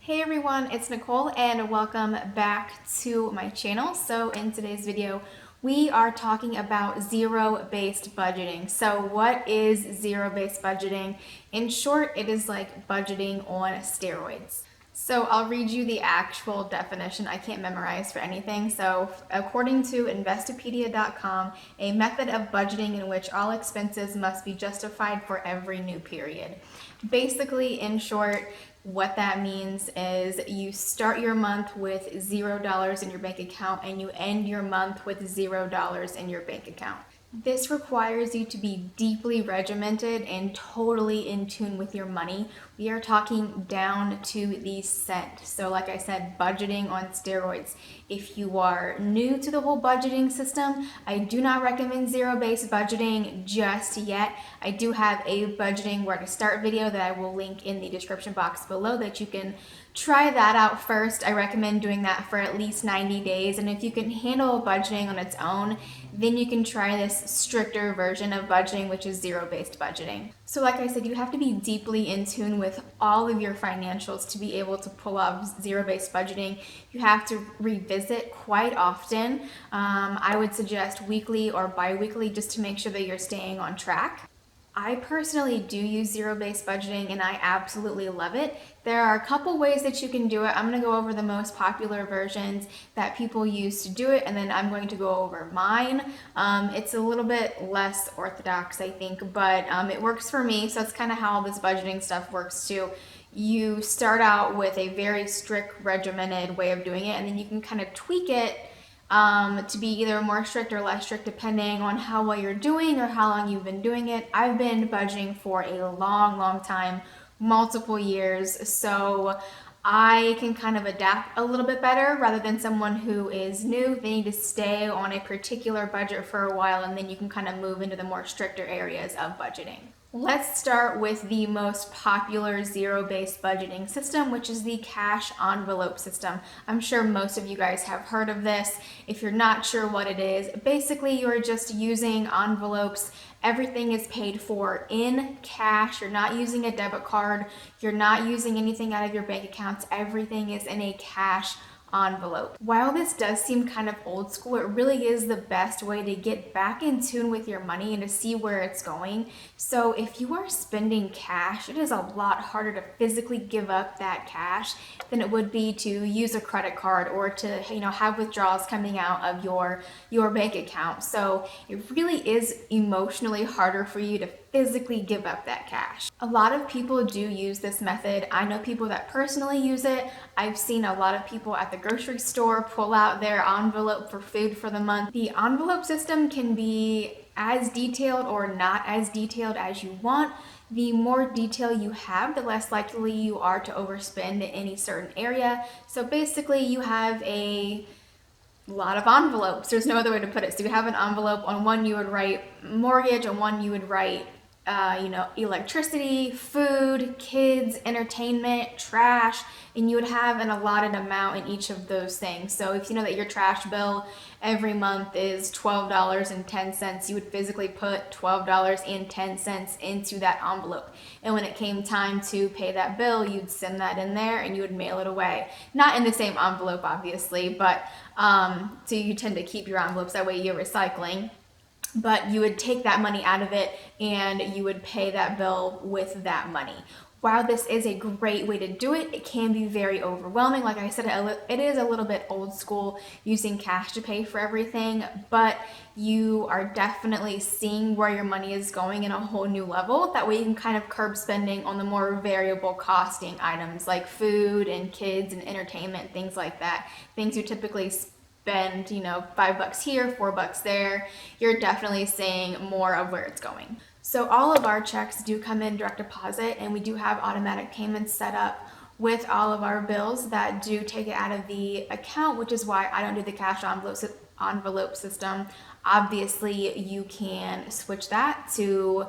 Hey everyone, it's Nicole and welcome back to my channel. So in today's video, we are talking about zero-based budgeting. So what is zero-based budgeting? In short, it is like budgeting on steroids. So I'll read you the actual definition. I can't memorize for anything. So according to Investopedia.com, a method of budgeting in which all expenses must be justified for every new period. Basically, in short, what that means is you start your month with $0 in your bank account and you end your month with $0 in your bank account. This requires you to be deeply regimented and totally in tune with your money. We are talking down to the cent. So like I said, budgeting on steroids. If you are new to the whole budgeting system, I do not recommend zero-based budgeting just yet. I do have a budgeting where to start video that I will link in the description box below that you can try that out first. I recommend doing that for at least 90 days. And if you can handle budgeting on its own, then you can try this stricter version of budgeting, which is zero-based budgeting. So like I said, you have to be deeply in tune with all of your financials to be able to pull off zero-based budgeting. You have to revisit quite often. I would suggest weekly or bi-weekly just to make sure that you're staying on track. I personally do use zero-based budgeting and I absolutely love it. There are a couple ways that you can do it. I'm going to go over the most popular versions that people use to do it, and then I'm going to go over mine. It's a little bit less orthodox, I think, but it works for me. So that's kind of how this budgeting stuff works too. You start out with a very strict, regimented way of doing it, and then you can kind of tweak it to be either more strict or less strict depending on how well you're doing or how long you've been doing it. I've been budgeting for a long time, multiple years, so I can kind of adapt a little bit better rather than someone who is new. They need to stay on a particular budget for a while and then you can kind of move into the more stricter areas of budgeting. Let's start with the most popular zero-based budgeting system, which is the cash envelope system. I'm sure most of you guys have heard of this. If you're not sure what it is, basically you're just using envelopes. Everything is paid for in cash. You're not using a debit card. You're not using anything out of your bank accounts. Everything is in a cash envelope. While this does seem kind of old school, it really is the best way to get back in tune with your money and to see where it's going. So if you are spending cash, it is a lot harder to physically give up that cash than it would be to use a credit card or to, have withdrawals coming out of your bank account. So it really is emotionally harder for you to physically give up that cash. A lot of people do use this method. I know people that personally use it. I've seen a lot of people at the grocery store pull out their envelope for food for the month. The envelope system can be as detailed or not as detailed as you want. The more detail you have, the less likely you are to overspend in any certain area. So basically you have a lot of envelopes. There's no other way to put it. So you have an envelope. On one you would write mortgage, on one you would write electricity, food, kids, entertainment, trash, and you would have an allotted amount in each of those things. So if you know that your trash bill every month is $12.10, you would physically put $12.10 into that envelope. And when it came time to pay that bill, you'd send that in there and you would mail it away. Not in the same envelope, obviously, but so you tend to keep your envelopes, that way you're recycling. But you would take that money out of it and you would pay that bill with that money. While this is a great way to do it, it can be very overwhelming. Like I said, it is a little bit old school using cash to pay for everything, but you are definitely seeing where your money is going in a whole new level. That way you can kind of curb spending on the more variable costing items like food and kids and entertainment, things like that. Things you typically spend, $5 here, $4 there, you're definitely seeing more of where it's going. So all of our checks do come in direct deposit, and we do have automatic payments set up with all of our bills that do take it out of the account, which is why I don't do the cash envelope system. Obviously, you can switch that to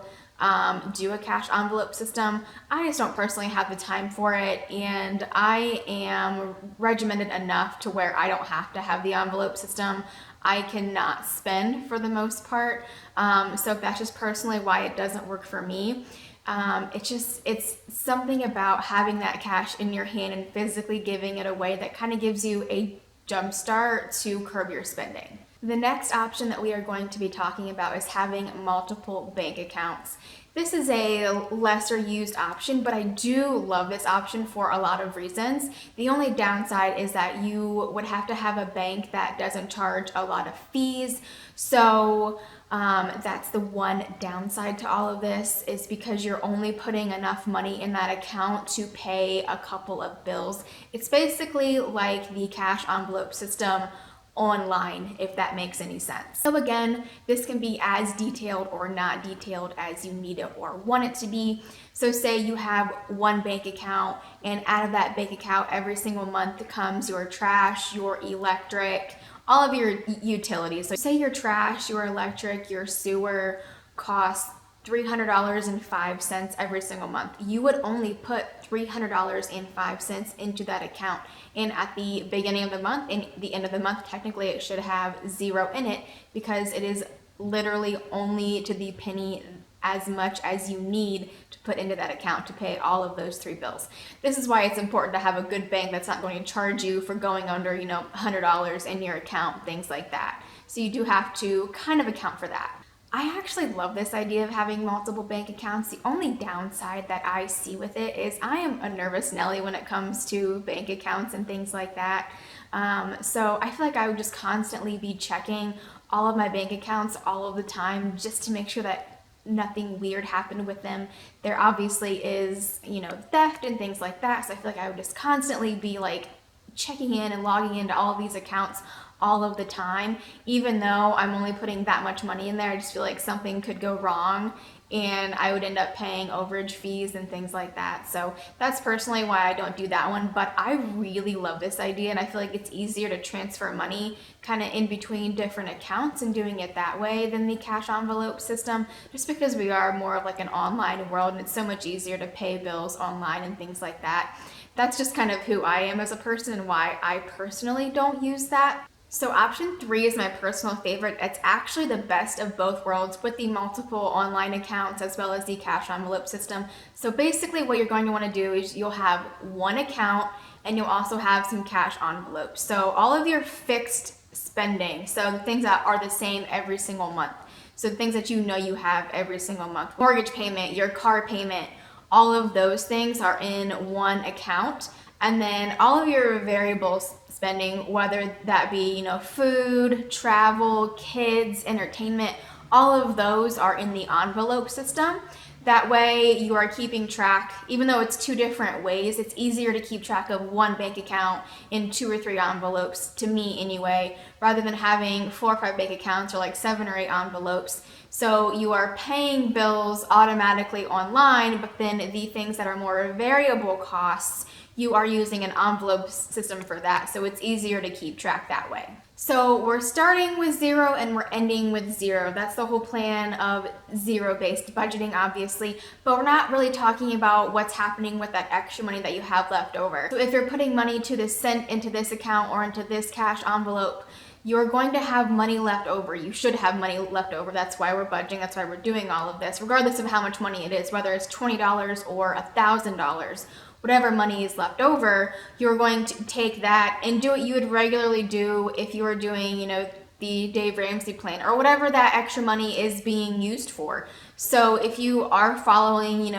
do a cash envelope system. I just don't personally have the time for it, and I am regimented enough to where I don't have to have the envelope system. I cannot spend for the most part, so that's just personally why it doesn't work for me. It's something about having that cash in your hand and physically giving it away that kind of gives you a jump start to curb your spending. The next option that we are going to be talking about is having multiple bank accounts. This is a lesser used option, but I do love this option for a lot of reasons. The only downside is that you would have to have a bank that doesn't charge a lot of fees. So that's the one downside to all of this, is because you're only putting enough money in that account to pay a couple of bills. It's basically like the cash envelope system online, if that makes any sense. So again, this can be as detailed or not detailed as you need it or want it to be. So say you have one bank account, and out of that bank account every single month comes your trash, your electric, all of your utilities. So say your trash, your electric, your sewer costs $300.05 every single month. You would only put $300.05 into that account. And at the beginning of the month and the end of the month, technically it should have zero in it, because it is literally only to the penny as much as you need to put into that account to pay all of those three bills. This is why it's important to have a good bank that's not going to charge you for going under, $100 in your account, things like that. So you do have to kind of account for that. I actually love this idea of having multiple bank accounts. The only downside that I see with it is I am a nervous Nelly when it comes to bank accounts and things like that. So I feel like I would just constantly be checking all of my bank accounts all of the time, just to make sure that nothing weird happened with them. There obviously is, theft and things like that. So I feel like I would just constantly be like checking in and logging into all of these accounts all of the time. Even though I'm only putting that much money in there, I just feel like something could go wrong and I would end up paying overage fees and things like that. So that's personally why I don't do that one, but I really love this idea, and I feel like it's easier to transfer money kind of in between different accounts and doing it that way than the cash envelope system, just because we are more of like an online world and it's so much easier to pay bills online and things like that. That's just kind of who I am as a person and why I personally don't use that. So option 3 is my personal favorite. It's actually the best of both worlds with the multiple online accounts as well as the cash envelope system. So basically what you're going to want to do is you'll have one account and you'll also have some cash envelopes. So all of your fixed spending, so the things that are the same every single month. So the things that you have every single month, mortgage payment, your car payment, all of those things are in one account. And then all of your variable spending, whether that be, food, travel, kids, entertainment, all of those are in the envelope system. That way you are keeping track, even though it's two different ways, it's easier to keep track of one bank account in 2 or 3 envelopes, to me anyway, rather than having 4 or 5 bank accounts or like 7 or 8 envelopes. So you are paying bills automatically online, but then the things that are more variable costs, you are using an envelope system for that. So it's easier to keep track that way. So we're starting with 0 and we're ending with 0. That's the whole plan of zero-based budgeting, obviously, but we're not really talking about what's happening with that extra money that you have left over. So if you're putting money to this sent into this account or into this cash envelope, you're going to have money left over. You should have money left over. That's why we're budgeting. That's why we're doing all of this, regardless of how much money it is, whether it's $20 or $1,000. Whatever money is left over, you're going to take that and do what you would regularly do if you were doing, the Dave Ramsey plan or whatever that extra money is being used for. So if you are following,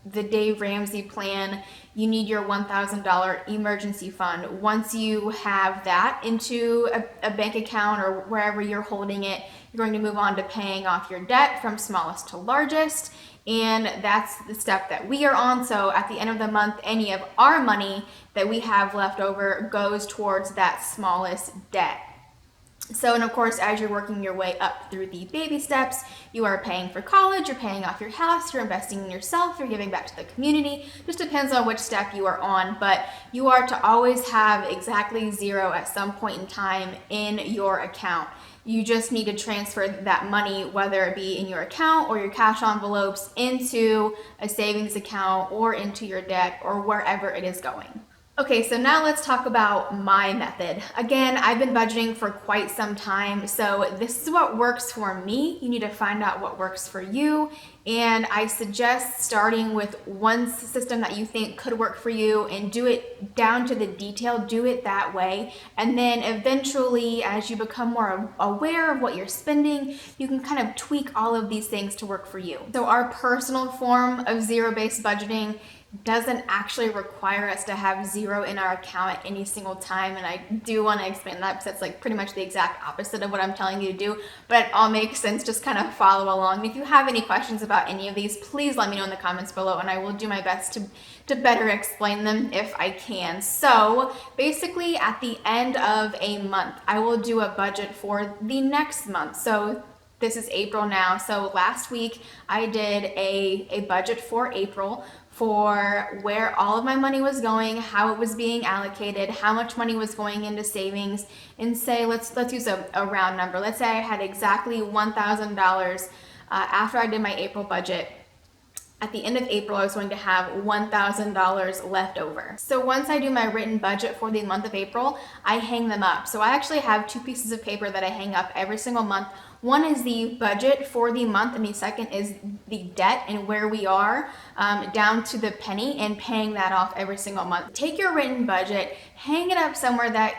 the Dave Ramsey plan, you need your $1,000 emergency fund. Once you have that into a bank account or wherever you're holding it, you're going to move on to paying off your debt from smallest to largest. And that's the step that we are on. So at the end of the month, any of our money that we have left over goes towards that smallest debt. So, and of course, as you're working your way up through the baby steps, you are paying for college, you're paying off your house, you're investing in yourself, you're giving back to the community. Just depends on which step you are on, but you are to always have exactly 0 at some point in time in your account. You just need to transfer that money, whether it be in your account or your cash envelopes, into a savings account or into your debt or wherever it is going. Okay, so now let's talk about my method. Again, I've been budgeting for quite some time, so this is what works for me. You need to find out what works for you, and I suggest starting with one system that you think could work for you and do it down to the detail, do it that way, and then eventually, as you become more aware of what you're spending, you can kind of tweak all of these things to work for you. So our personal form of zero-based budgeting doesn't actually require us to have zero in our account at any single time, and I do want to explain that because that's like pretty much the exact opposite of what I'm telling you to do, but it all makes sense. Just kind of follow along. And if you have any questions about any of these, please let me know in the comments below, and I will do my best to better explain them if I can. So basically at the end of a month, I will do a budget for the next month. So this is April now. So last week I did a budget for April for where all of my money was going, how it was being allocated, how much money was going into savings, and say, let's use a round number. Let's say I had exactly $1,000 after I did my April budget. At the end of April, I was going to have $1,000 left over. So once I do my written budget for the month of April, I hang them up. So I actually have two pieces of paper that I hang up every single month. One is the budget for the month, and the second is the debt and where we are down to the penny, and paying that off every single month. Take your written budget, hang it up somewhere that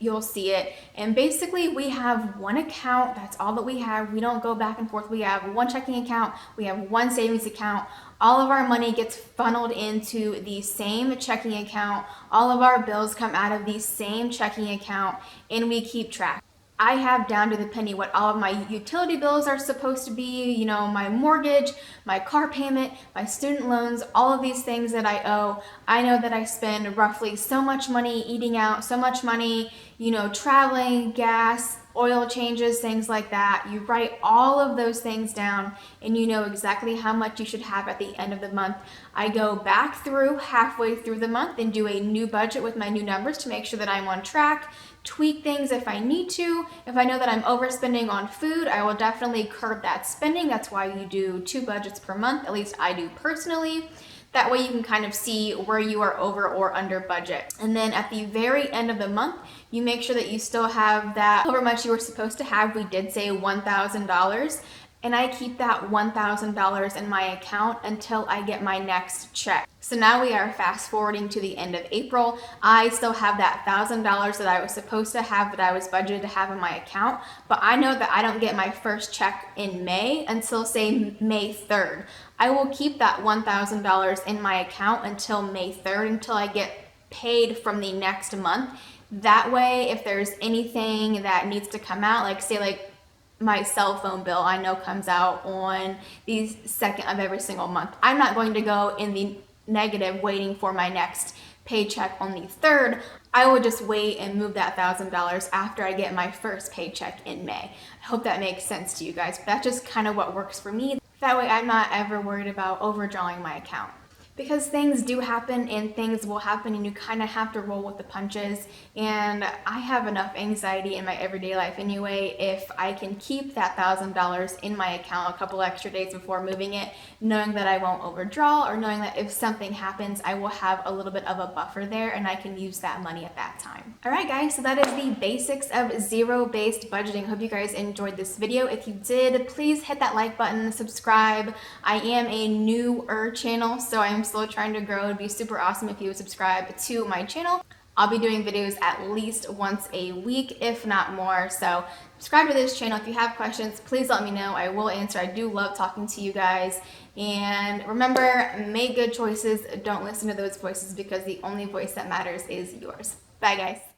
you'll see it, and basically we have one account. That's all that we have. We don't go back and forth. We have one checking account, we have one savings account. All of our money gets funneled into the same checking account. All of our bills come out of the same checking account, and we keep track. I have down to the penny what all of my utility bills are supposed to be, you know, my mortgage, my car payment, my student loans, all of these things that I owe. I know that I spend roughly so much money eating out, so much money, you know, traveling, gas, oil changes, things like that. You write all of those things down, and you know exactly how much you should have at the end of the month. I go back through halfway through the month and do a new budget with my new numbers to make sure that I'm on track, tweak things if I need to. If I know that I'm overspending on food, I will definitely curb that spending. That's why you do 2 budgets per month, at least I do personally. That way you can kind of see where you are over or under budget. And then at the very end of the month, you make sure that you still have that however much you were supposed to have. We did say $1,000. And I keep that $1,000 in my account until I get my next check. So now we are fast forwarding to the end of April. I still have that $1,000 that I was supposed to have, that I was budgeted to have in my account, but I know that I don't get my first check in May until say May 3rd. I will keep that $1,000 in my account until May 3rd, until I get paid from the next month. That way, if there's anything that needs to come out, like say like my cell phone bill, I know comes out on the 2nd of every single month, I'm not going to go in the negative waiting for my next paycheck on the 3rd. I will just wait and move that $1,000 after I get my first paycheck in May. I hope that makes sense to you guys, but that's just kind of what works for me. That way I'm not ever worried about overdrawing my account. Because things do happen and things will happen, and you kind of have to roll with the punches. And I have enough anxiety in my everyday life anyway. If I can keep that $1,000 in my account a couple extra days before moving it, knowing that I won't overdraw, or knowing that if something happens, I will have a little bit of a buffer there and I can use that money at that time. All right, guys, so that is the basics of zero-based budgeting. Hope you guys enjoyed this video. If you did, please hit that like button, subscribe. I am a newer channel, so I'm still trying to grow. It'd be super awesome if you would subscribe to my channel. I'll be doing videos at least once a week, if not more. So subscribe to this channel. If you have questions, please let me know. I will answer. I do love talking to you guys. And remember, make good choices. Don't listen to those voices, because the only voice that matters is yours. Bye, guys.